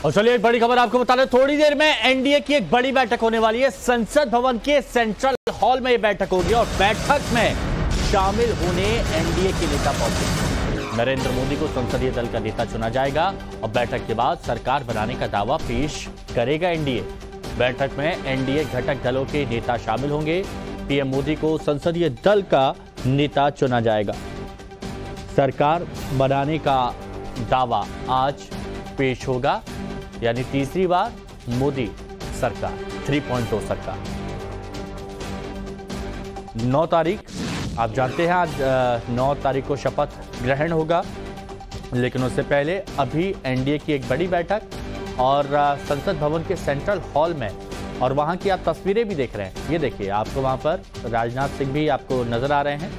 और चलिए एक बड़ी खबर आपको बता दें, थोड़ी देर में एनडीए की एक बड़ी बैठक होने वाली है। संसद भवन के सेंट्रल हॉल में यह बैठक होगी और बैठक में शामिल होने एनडीए के नेता पहुंचे। नरेंद्र मोदी को संसदीय दल का नेता चुना जाएगा और बैठक के बाद सरकार बनाने का दावा पेश करेगा एनडीए। बैठक में एनडीए घटक दलों के नेता शामिल होंगे। पीएम मोदी को संसदीय दल का नेता चुना जाएगा। सरकार बनाने का दावा आज पेश होगा, यानी तीसरी बार मोदी सरकार 3.0 सरकार। 9 तारीख आप जानते हैं, आज 9 तारीख को शपथ ग्रहण होगा, लेकिन उससे पहले अभी एनडीए की एक बड़ी बैठक और संसद भवन के सेंट्रल हॉल में, और वहां की आप तस्वीरें भी देख रहे हैं। ये देखिए, आपको वहां पर राजनाथ सिंह भी आपको नजर आ रहे हैं।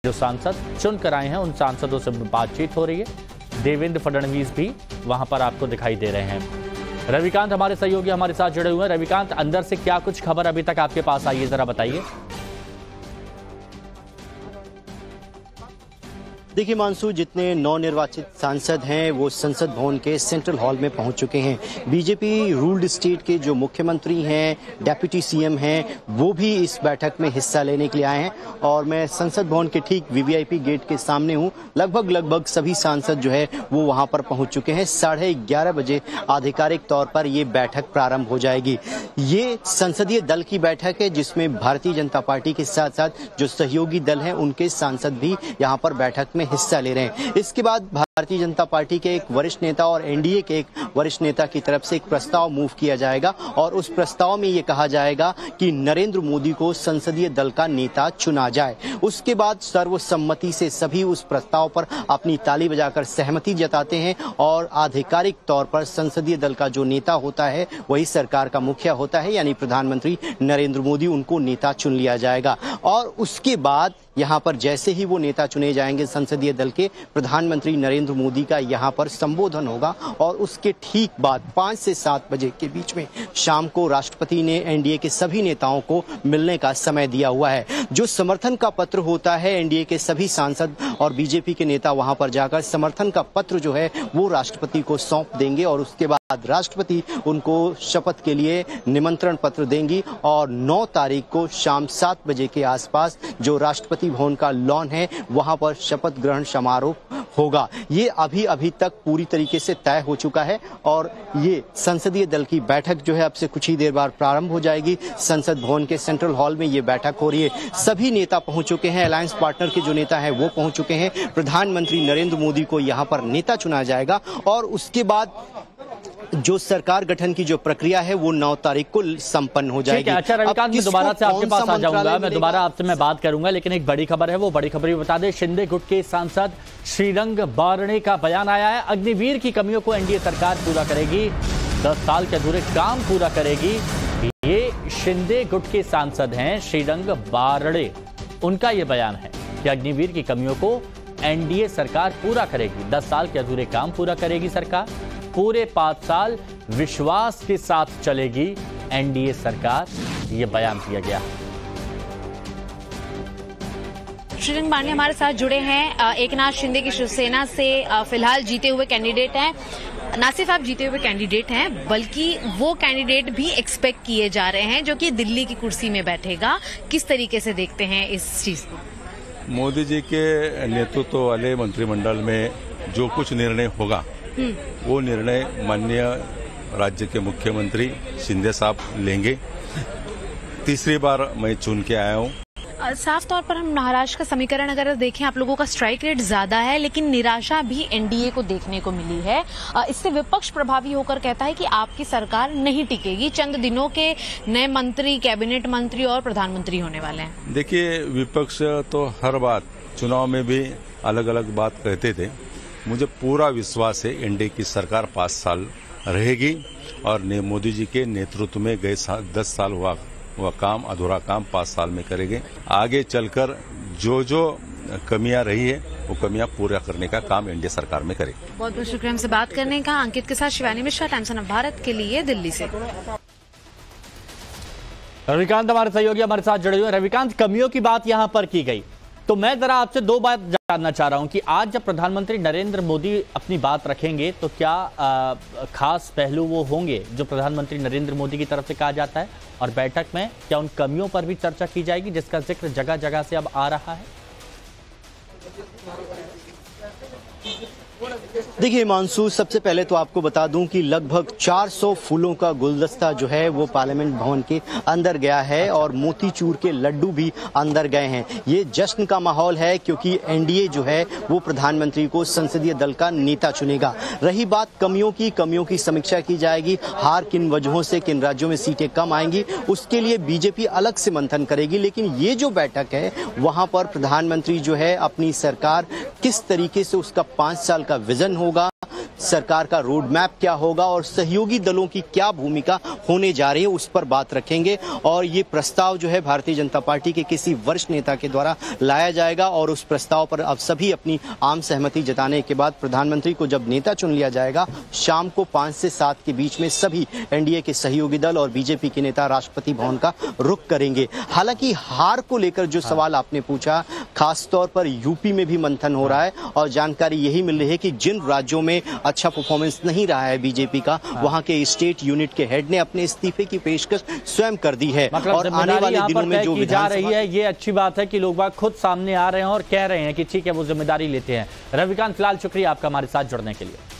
जो सांसद चुन कर आए हैं उन सांसदों से बातचीत हो रही है। देवेंद्र फडणवीस भी वहां पर आपको दिखाई दे रहे हैं। रविकांत हमारे सहयोगी हमारे साथ जुड़े हुए हैं। रविकांत, अंदर से क्या कुछ खबर अभी तक आपके पास आई है, जरा बताइए। देखिए मानसू, जितने नवनिर्वाचित सांसद हैं वो संसद भवन के सेंट्रल हॉल में पहुंच चुके हैं। बीजेपी रूल्ड स्टेट के जो मुख्यमंत्री हैं, डेप्यूटी सीएम हैं, वो भी इस बैठक में हिस्सा लेने के लिए आए हैं। और मैं संसद भवन के ठीक वीवीआईपी गेट के सामने हूं। लगभग सभी सांसद जो है वो वहां पर पहुंच चुके हैं। 11:30 बजे आधिकारिक तौर पर ये बैठक प्रारंभ हो जाएगी। ये संसदीय दल की बैठक है जिसमें भारतीय जनता पार्टी के साथ साथ जो सहयोगी दल हैं उनके सांसद भी यहाँ पर बैठक में हिस्सा ले रहे हैं। इसके बाद भारतीय जनता पार्टी के एक वरिष्ठ नेता और एनडीए के एक वरिष्ठ नेता की तरफ से एक प्रस्ताव मूव किया जाएगा और उस प्रस्ताव में ये कहा जाएगा कि नरेंद्र मोदी को संसदीय दल का नेता चुना जाए। उसके बाद सर्वसम्मति से सभी उस प्रस्ताव पर अपनी ताली बजाकर सहमति जताते हैं और आधिकारिक तौर पर संसदीय दल का जो नेता होता है वही सरकार का मुखिया होता है, यानी प्रधानमंत्री नरेंद्र मोदी, उनको नेता चुन लिया जाएगा। और उसके बाद यहाँ पर जैसे ही वो नेता चुने जाएंगे संसदीय दल के, प्रधानमंत्री नरेंद्र मोदी का यहाँ पर संबोधन होगा और उसके ठीक बाद 5 से 7 बजे के बीच में शाम को राष्ट्रपति ने एनडीए के सभी नेताओं को मिलने का समय दिया हुआ है। जो समर्थन का पत्र होता है, एनडीए के सभी सांसद और बीजेपी के नेता वहां पर जाकर समर्थन का पत्र जो है वो राष्ट्रपति को सौंप देंगे और उसके बाद राष्ट्रपति उनको शपथ के लिए निमंत्रण पत्र देंगी और 9 तारीख को शाम 7 बजे के आसपास जो राष्ट्रपति भवन का लॉन है वहां पर शपथ ग्रहण समारोह होगा। ये अभी तक पूरी तरीके से तय हो चुका है और ये संसदीय दल की बैठक जो है अब से कुछ ही देर बाद प्रारंभ हो जाएगी। संसद भवन के सेंट्रल हॉल में ये बैठक हो रही है। सभी नेता पहुंच चुके हैं। अलायंस पार्टनर के जो नेता है वो पहुंच चुके हैं। प्रधानमंत्री नरेंद्र मोदी को यहाँ पर नेता चुना जाएगा और उसके बाद जो सरकार गठन की जो प्रक्रिया है वो 9 तारीख को संपन्न हो जाएगी। अच्छा रविकांत, मैं दोबारा से आपके पास आ जाऊंगा, मैं दोबारा आपसे मैं बात करूंगा, लेकिन एक बड़ी खबर है, वो बड़ी खबर भी बता दें। शिंदे गुट के सांसद श्रीरंग बारणे का बयान आया है। अग्निवीर की कमियों को एनडीए सरकार पूरा करेगी, 10 साल के अधूरे काम पूरा करेगी। ये शिंदे गुट के सांसद हैं श्रीरंग बारणे, उनका ये बयान है कि अग्निवीर की कमियों को एनडीए सरकार पूरा करेगी, 10 साल के अधूरे काम पूरा करेगी सरकार, पूरे 5 साल विश्वास के साथ चलेगी एनडीए सरकार, ये बयान दिया गया। श्रीरंग बारणे हमारे साथ जुड़े हैं। एकनाथ शिंदे की शिवसेना से फिलहाल जीते हुए कैंडिडेट हैं। ना सिर्फ आप जीते हुए कैंडिडेट हैं बल्कि वो कैंडिडेट भी एक्सपेक्ट किए जा रहे हैं जो कि दिल्ली की कुर्सी में बैठेगा। किस तरीके से देखते हैं इस चीज को? मोदी जी के नेतृत्व वाले मंत्रिमंडल में जो कुछ निर्णय होगा वो निर्णय माननीय राज्य के मुख्यमंत्री शिंदे साहब लेंगे। तीसरी बार मैं चुन के आया हूँ। साफ तौर पर हम महाराष्ट्र का समीकरण अगर देखें, आप लोगों का स्ट्राइक रेट ज्यादा है लेकिन निराशा भी एनडीए को देखने को मिली है। इससे विपक्ष प्रभावी होकर कहता है कि आपकी सरकार नहीं टिकेगी। चंद दिनों के नए मंत्री, कैबिनेट मंत्री और प्रधानमंत्री होने वाले हैं। देखिए, विपक्ष तो हर बात चुनाव में भी अलग अलग बात कहते थे। मुझे पूरा विश्वास है एनडीए की सरकार 5 साल रहेगी और मोदी जी के नेतृत्व में गए 10 साल हुआ काम, अधूरा काम 5 साल में करेंगे। आगे चलकर जो कमियां रही है वो कमियां पूरा करने का काम एनडीए सरकार में करे। बहुत बहुत शुक्रिया हमसे बात करने का। अंकित के साथ शिवानी मिश्रा, टाइम्स ऑफ भारत के लिए दिल्ली से। रविकांत हमारे सहयोगी हमारे साथ जुड़े हुए। रविकांत, कमियों की बात यहां पर की गई, तो मैं जरा आपसे दो बात जानना चाह रहा हूं कि आज जब प्रधानमंत्री नरेंद्र मोदी अपनी बात रखेंगे तो क्या खास पहलू वो होंगे जो प्रधानमंत्री नरेंद्र मोदी की तरफ से कहा जाता है, और बैठक में क्या उन कमियों पर भी चर्चा की जाएगी जिसका जिक्र जगह जगह से अब आ रहा है? देखिए हिमांशु, सबसे पहले तो आपको बता दूं कि लगभग 400 फूलों का गुलदस्ता जो है वो पार्लियामेंट भवन के अंदर गया है और मोतीचूर के लड्डू भी अंदर गए हैं। ये जश्न का माहौल है क्योंकि एनडीए जो है वो प्रधानमंत्री को संसदीय दल का नेता चुनेगा। रही बात कमियों की समीक्षा की जाएगी। हार किन वजहों से, किन राज्यों में सीटें कम आएंगी, उसके लिए बीजेपी अलग से मंथन करेगी। लेकिन ये जो बैठक है वहां पर प्रधानमंत्री जो है अपनी सरकार किस तरीके से, उसका 5 साल का विजन होगा, सरकार का रोड मैप क्या होगा और सहयोगी दलों की क्या भूमिका होने जा रही है, उस पर बात रखेंगे। और ये प्रस्ताव जो है भारतीय जनता पार्टी के किसी वरिष्ठ नेता के द्वारा लाया जाएगा और उस प्रस्ताव पर अब सभी अपनी आम सहमति जताने के बाद प्रधानमंत्री को जब नेता चुन लिया जाएगा, शाम को 5 से 7 के बीच में सभी एनडीए के सहयोगी दल और बीजेपी के नेता राष्ट्रपति भवन का रुख करेंगे। हालांकि हार को लेकर जो सवाल आपने पूछा, खासतौर पर यूपी में भी मंथन हो रहा है और जानकारी यही मिल रही है कि जिन राज्यों में अच्छा परफॉर्मेंस नहीं रहा है बीजेपी का, वहां के स्टेट यूनिट के हेड ने अपने इस्तीफे की पेशकश स्वयं कर दी है। मतलब और आने वाले दिनों में जो जा रही है, ये अच्छी बात है कि लोग बाग खुद सामने आ रहे हैं और कह रहे हैं कि ठीक है वो जिम्मेदारी लेते हैं। रविकांत, फिलहाल शुक्रिया आपका हमारे साथ जुड़ने के लिए।